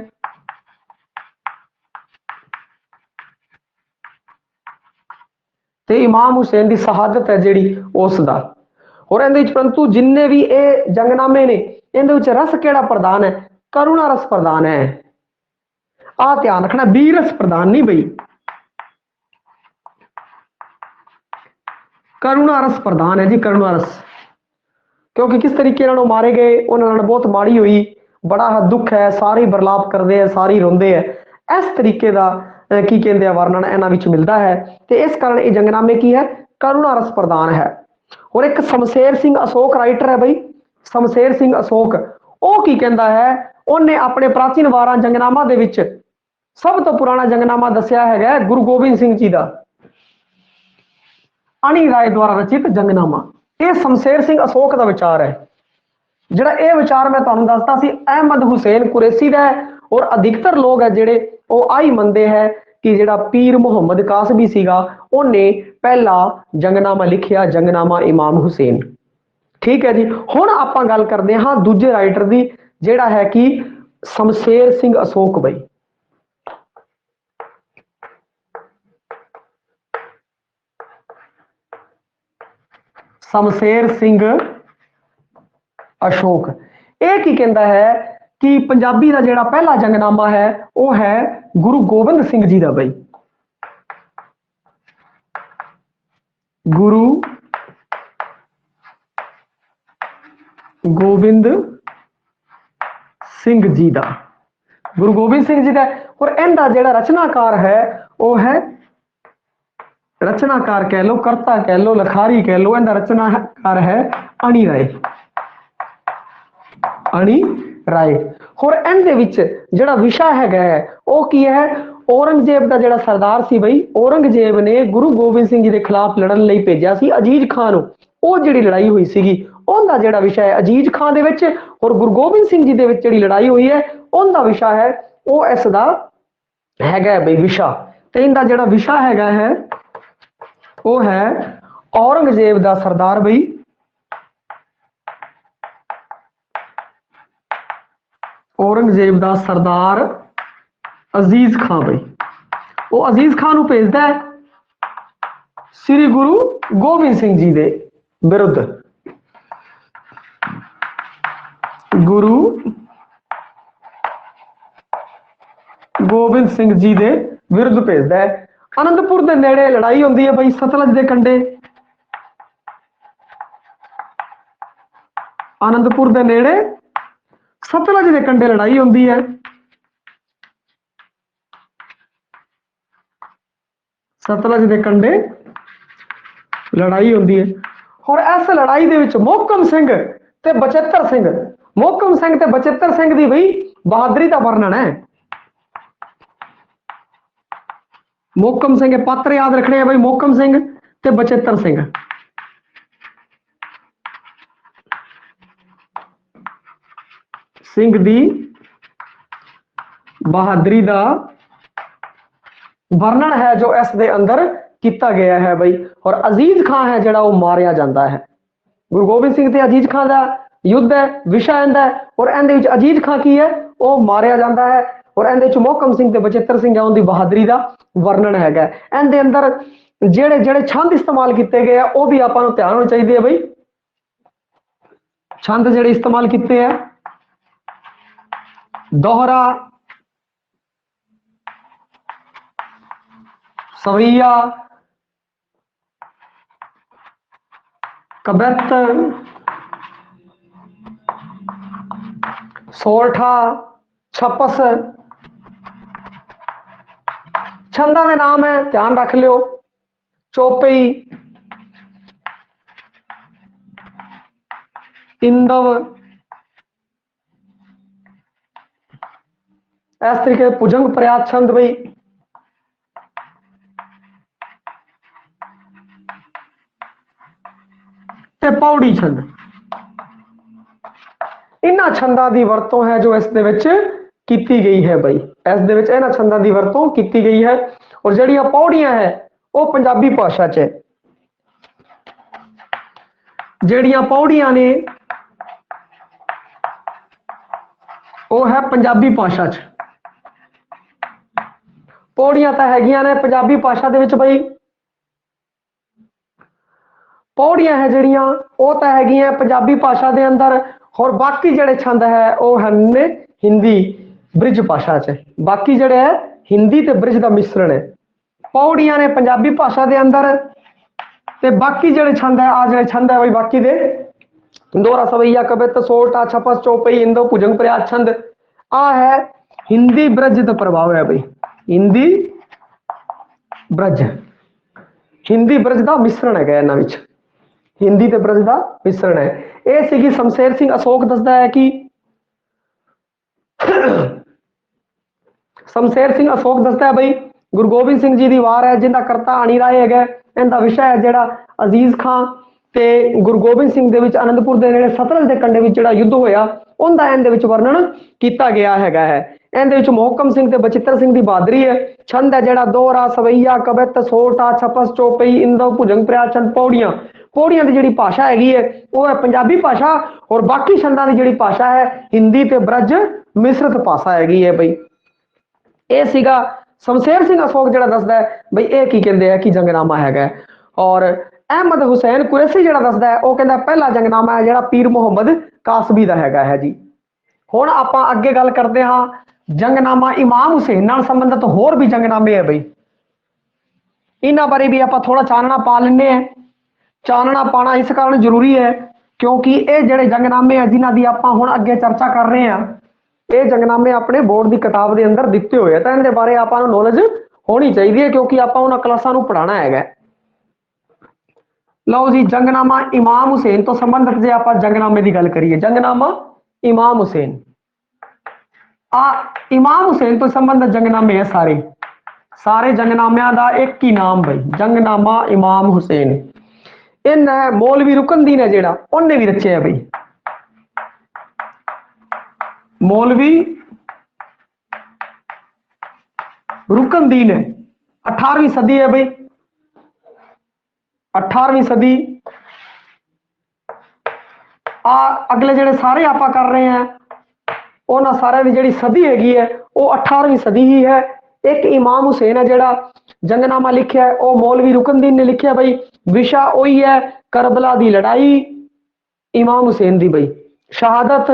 [SPEAKER 1] ते इमाम हुसैन की शहादत है जिहड़ी उसदा। और इहदे विच परंतु जिन्ने भी ये जंगनामे ने इहदे विच रस किहड़ा प्रधान है, करुणा रस प्रधान है। आ ध्यान रखना बीर रस प्रधान नहीं बई, करुणा रस प्रधान है जी, करुणा रस। क्योंकि किस तरीके नाल मारे गए उन्होंने बहुत माड़ी हुई, बड़ा दुख है, सारे बरलाप करते हैं, सारे रोंदे है। इस तरीके का की कहते हैं वर्णन इन्हां विच मिलता है। तो इस कारण ये जंगनामे की है करुणा रस प्रधान है। और एक शमशेर सिंह अशोक राइटर है बई, शमशेर सिंह अशोक वो की कहता है उन्हें अपने प्राचीन वारा जंगनामा दे विच सब तो पुराना जंगनामा दसिया है गुरु गोबिंद सिंह जी का अणी राय द्वारा रचित जंगनामा। यह शमशेर सिंह अशोक का विचार है। जिहड़ा यह विचार मैं तुहानूं दसदा सी अहमद हुसैन कुरैशी दा है। और अधिकतर लोग है जिहड़े वो आई मनते हैं कि जिहड़ा पीर मुहम्मद कासबी सीगा उन्हें पहला जंगनामा लिखिया, जंगनामा इमाम हुसैन। ठीक है जी। हुण आपां गल करदे हां दूजे राइटर की जिहड़ा है कि शमशेर सिंह अशोक बई। शमशेर सिंह अशोक ये की कहता है कि पंजाबी का जिहड़ा पहला जंगनामा है वह है गुरु गोबिंद सिंह जी का बई। गुरु गोबिंद सिंह जी का, गुरु गोबिंद सिंह जी का। और इनका जिहड़ा रचनाकार है वह है, रचनाकार कह लो, करता कह लो, लखारी कह लो, इनका रचनाकार है अणी राय। अणी राय। और इनदे विच जिहड़ा विषय हैगा है वह की है, औरंगजेब का जिहड़ा सरदार सी बई, औरंगजेब ने गुरु गोबिंद सिंह जी के खिलाफ लड़न लई भेजिया सी अजीज खान नूं। ਉਹ ਜਿਹੜੀ लड़ाई हुई सीगी ਉਹਦਾ ਜਿਹੜਾ विषय है अजीज खान दे विच और गुरु गोबिंद सिंह जी दे विच ਜਿਹੜੀ लड़ाई हुई है ਉਹਦਾ विषय है ਉਹ ਇਸ ਦਾ हैगा बई विषा। ਤੇ ਇਹਦਾ ਜਿਹੜਾ विषय हैगा है वो है औरंगजेब का सरदार बई, औरंगजेब का सरदार अजीज खान बई। वो अजीज खान नूं भेजदा है श्री गुरु गोबिंद सिंह जी दे विरुद्ध, गुरु गोबिंद सिंह जी दे विरुद्ध भेजदा है। आनंदपुर के नेड़े लड़ाई होती है बई सतलज के कंढे, आनंदपुर के नेड़े सतलज के कंढे लड़ाई होती है। सतलज के कंढे लड़ाई होती है और इस लड़ाई दे विच मोहकम सिंह ते बचेतर सिंह, मोहकम सिंह ते बचेतर सिंह की बई बहादुरी का वर्णन है। मोहकम सिंह पात्र याद रखने हैं भाई, मोहकम सिंह ते बचेतर सिंह। सिंह दी बहादुरी का वर्णन है जो इस दे अंदर किया गया है भाई। और अजीज खान है जिहड़ा वो मारिया जाता है। गुरु गोबिंद सिंह ते अजीज खान का युद्ध है, विषय इहदा है और इहदे विच अजीज खान की है वो मारिया जाता है और इहदे विच मोहकम सिंह ते बचेतर सिंह है उनकी बहादुरी का वर्णन है। इहदे अंदर जेड़े जेड़े छंद इस्तेमाल किए गए वो भी आपां नूं ध्यान होना चाहिए भाई। छंद जेड़े इस्तेमाल किए हैं दोहरा, सवैया, कबैत, सोरठा, छपस छंदा के नाम है, ध्यान रख लियो। चौपई, इंदव, इस तरीके भुजंग प्रयात छंद बई। पौड़ी छंद, इन्हां छंदा की वरतों है जो इस दे विच कीती गई है बई। इस दे विच इन्हां छंदा की वरतों कीती गई है और जिहड़ियां पौड़ियां है वो पंजाबी भाषा च है। जिहड़ियां पौड़ियां ने वो है पंजाबी भाषा च। पौड़ियां तो हैगियां ने पंजाबी भाषा दे विच बई। पौड़ियां है जिहड़ियां वो तो हैगियां पंजाबी भाषा दे अंदर और बाकी जिहड़े छंद है वो हन हिंदी ब्रिज भाषा च। बाकी जिहड़े है हिंदी ते ब्रिज का मिश्रण है। पौड़ियां ने पंजाबी भाषा दे अंदर ते बाकी जिहड़े छंद है आ जिहड़े छंद है बई बाकी दे दोहरा, सवैया, कबित, सोरठा, छपस, चौपई, इंदो, भुजंग प्रयात छंद आ है हिंदी ब्रज का प्रभाव है बई। हिंदी ब्रज, हिंदी ब्रज का मिश्रण है इन्हां विच, हिंदी ते ब्रज का मिश्रण है। यह सीगी शमशेर सिंह अशोक दसदा है कि शमशेर सिंह अशोक दसदा है बई गुरु गोबिंद सिंह जी की वार है जिनका करता अणी राय है। इनका विषय है जिहड़ा अजीज खान ते गुरु गोबिंद सिंह दे विच आनंदपुर के नेड़े सतलज के कंढे विच जिहड़ा युद्ध होया उनका इहदे विच वर्णन किया गया है। इहदे विच मोहकम सिंह ते बचित्र सिंह की बहादुरी है। छंद है जिहड़ा दोहरा, सवैया, कबित, सोरठा, छपस, चौपई, इंदव, भुजंग प्रयात छंद। पौड़ियां, पौड़ियां की जिहड़ी भाषा हैगी है वो है पंजाबी भाषा और बाकी छंदां की जिहड़ी भाषा है हिंदी ते ब्रज मिश्रित भाषा हैगी है बई। यह सीगा शमशेर सिंह अशोक जिहड़ा दसदा है बई यह की कहंदे हैं कि जंगनामा हैगा। और अहमद हुसैन कुरैशी जिहड़ा दसदा है वो कहंदा पहला जंगनामा है जिहड़ा पीर मुहम्मद कासबी दा हैगा है जी। हुण आपां अगे गल करते हाँ जंगनामा इमाम हुसैन नाल संबंधित होर भी जंगनामे है बई, इन्हां बारे भी आपां थोड़ा चानना पा लैंदे हैं। चानना पाना इस कारण जरूरी है क्योंकि ये जिहड़े जंगनामे है जिन्हां दी आपां हुण अगे चर्चा कर रहे हैं, ये जंगनामे अपने बोर्ड की किताब के अंदर दिते हुए तो इनके बारे आपां नूं नॉलेज होनी चाहिए क्योंकि आपां उन्हां क्लासां नूं पढ़ाना है। लो जी जंगनामा इमाम हुसैन तो संबंधित जे आपां जंगनामे की गल करिए, जंगनामा इमाम हुसैन इमाम हुसैन तो संबंधित जंगनामे है सारे सारे जंगनामियां दा एक ही नाम भाई जंगनामा इमाम हुसैन। इन मौलवी रुकनदीन है जेड़ा उन्हें भी रचे है भाई, मौलवी रुकनदीन है 18वीं सदी है भाई, 18वीं सदी। अगले जेडे सारे आप कर रहे हैं उन्होंने सारे की जी सदी हैगी है वो 18वीं सदी ही है। एक इमाम हुसैन है जेड़ा जंगनामा लिखा है वो मौलवी रुकनदीन ने लिखा भाई, विशा वही है करबला की लड़ाई इमाम हुसैन की भाई, शहादत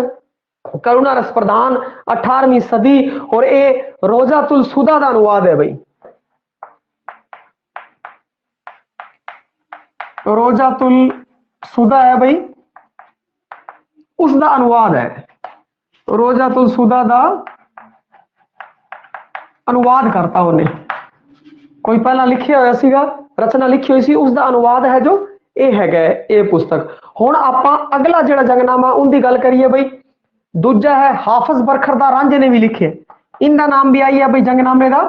[SPEAKER 1] करुणा रस प्रधान 18वीं सदी। और ये रोजातुल सुदा का अनुवाद है भाई, रोजातुल सुदा है भाई उसका अनुवाद है, रोजातुल सुदा का अनुवाद करता उन्हें कोई पहला लिखिया होया सीगा रचना लिखी हुई सी उसका अनुवाद है जो ये है ये पुस्तक। हुण आपां अगला जिहड़ा जंगनामा उनकी गल करिए भाई, दूजा है हाफिज बरखरदार रांझे ने भी लिखे, इनका नाम भी आई है भाई जंगनामे का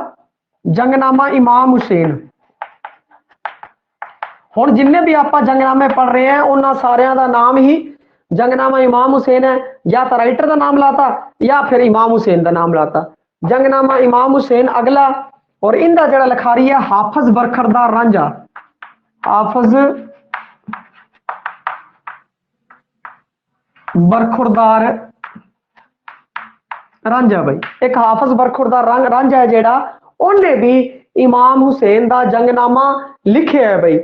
[SPEAKER 1] जंगनामा इमाम हुसैन। हुण जिन्ने भी आप जंगनामे पढ़ रहे हैं उन्होंने सारियां का नाम ही जंगनामा इमाम हुसैन है, या तो राइटर का नाम लाता या फिर इमाम हुसैन का नाम लाता। जंगनामा इमाम हुसैन अगला और इनका जड़ा लिखारी है हाफिज बरखरदार रांझा, हाफिज बरखुरदार रांझा भाई, एक हाफिज बरखुरदार रांझा है जेड़ा उन्हें भी इमाम हुसैन का जंगनामा लिखे है भाई।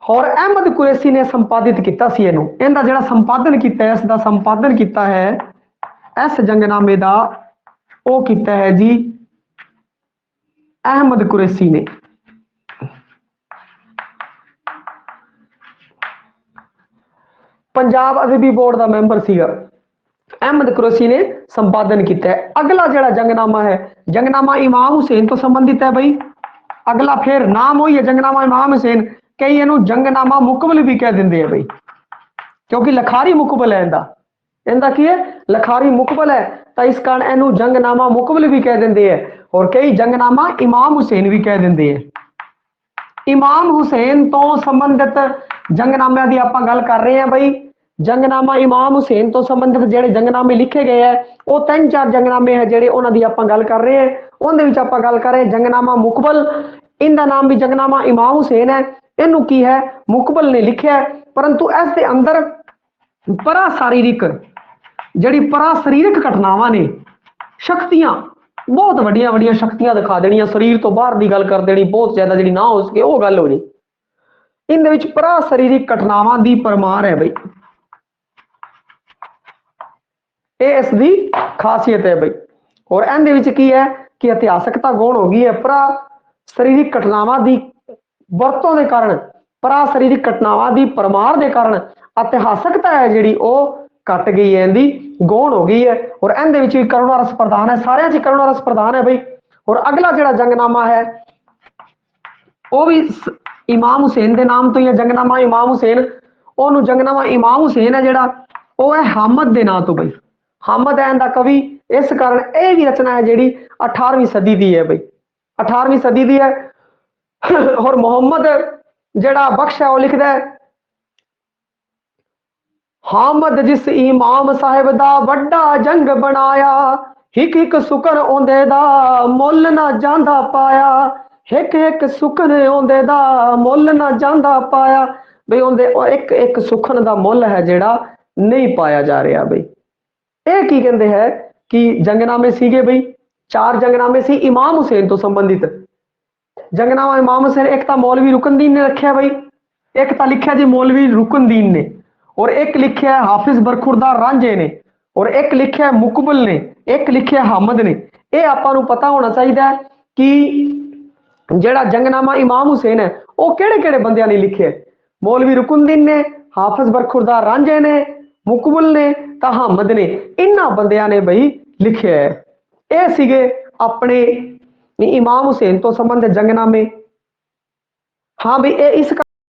[SPEAKER 1] और अहमद कुरैशी ने संपादित किया सी इनू, इनका जिहड़ा संपादन किया है इसका संपादन किया है इस जंगनामे का वो किया है जी अहमद कुरैशी ने। पंजाब अदबी बोर्ड का मैंबर सीगा, अहमद कुरैशी ने संपादन किया है। अगला जिहड़ा जंगनामा है जंगनामा इमाम हुसैन तो संबंधित है भाई, अगला फिर नाम वही है जंगनामा इमाम हुसैन, कई इनू जंगनामा मुकबल भी कह देंगे है भाई क्योंकि लखारी मुकबल है इनका की है लखारी मुकबल है तो इस कारण इनू जंगनामा मुकबल भी कह देंगे है और कई जंगनामा इमाम हुसैन भी कह देंगे है। इमाम हुसैन तो संबंधित जंगनामे की आप गल कर रहे हैं भाई, जंगनामा इमाम हुसैन तो संबंधित जेडे जंगनामे लिखे गए हैं वो 3-4 जंगनामे है जेडे उन्होंने आप गल कर रहे हैं, उन्हें आप गल कर रहे हैं जंगनामा मुकबल, इनका नाम भी जंगनामा इमाम हुसैन है, इनू की है मुकबल ने लिखा है। परंतु इसके अंदर परा शारीरिक जड़ी परा शरीरक घटनावां ने शक्तियां बहुत वड्डियां वड्डियां शक्तियां दिखा देनियां, शरीर तो बाहर की गल कर देनी बहुत ज्यादा जी ना हो सके वो गल हो जी, इन परा शरीरिक घटनावां की परमार है भाई, ये इसकी खासियत है भाई। और इहदे की है कि इतिहासकता गुण हो गई है, परा शरीरिक घटनावां की वरतों के कारण परा शरीरिक घटनावां की परमार के कारण इतिहासकता है जी घट गई है, इनकी गौण हो गई है। और इहदे भी करुणा रस प्रधान है, सारे च करुणा रस प्रधान है भाई। और अगला जिहड़ा जंगनामा है वह भी इमाम हुसैन के नाम तो ही है, जंगनामा इमाम हुसैन, ओनू जंगनामा इमाम हुसैन है जिहड़ा वह है हामद के नाम तो भाई, हामद है इनका कवि, इस कारण यह भी रचना है जी 18वीं सदी की है भाई, 18वीं सदी की है। और मोहम्मद जड़ा बख्श है वह लिखता है हामद जिस इमाम साहिब दा वड्डा जंग बनाया, हिक हिक सुकन ओंदे दा मुल ना जांदा पाया, हिक हिक सुकन ओंदे दा मुल ना जांदा पाया भाई, ओंदे एक एक सुखन दा मुल है जेड़ा नहीं पाया जा रहा भाई। ये की कहते हैं कि जंगनामे सीगे भाई 4 जंगनामे सी इमाम हुसैन तो संबंधित, जंगनामा इमाम हुसैन एक तो मौलवी रुकनदीन ने रखा भाई, एक तो लिखा जी मौलवी रुकनदीन ने, और एक लिखा है हाफिज बरखुरदार रांझे ने, और एक लिखिया मुकबल ने, एक लिखिया हामद ने। ये आपां नूं पता होना चाहिए कि ਜਿਹੜਾ जंगनामा इमाम हुसैन है वो ਕਿਹੜੇ ਕਿਹੜੇ ਬੰਦਿਆਂ ਨੇ ਲਿਖਿਆ। मौलवी रुकनुद्दीन ने, हाफिज बरखुरदार रांझे ने, मुकबल ने ਤਾਂ हामद ने, इन्हां ਬੰਦਿਆਂ ने बई लिखिया है। ਇਹ ਸੀਗੇ ਆਪਣੇ इमाम हुसैन तो संबंधित जंगनामे। हाँ भी इस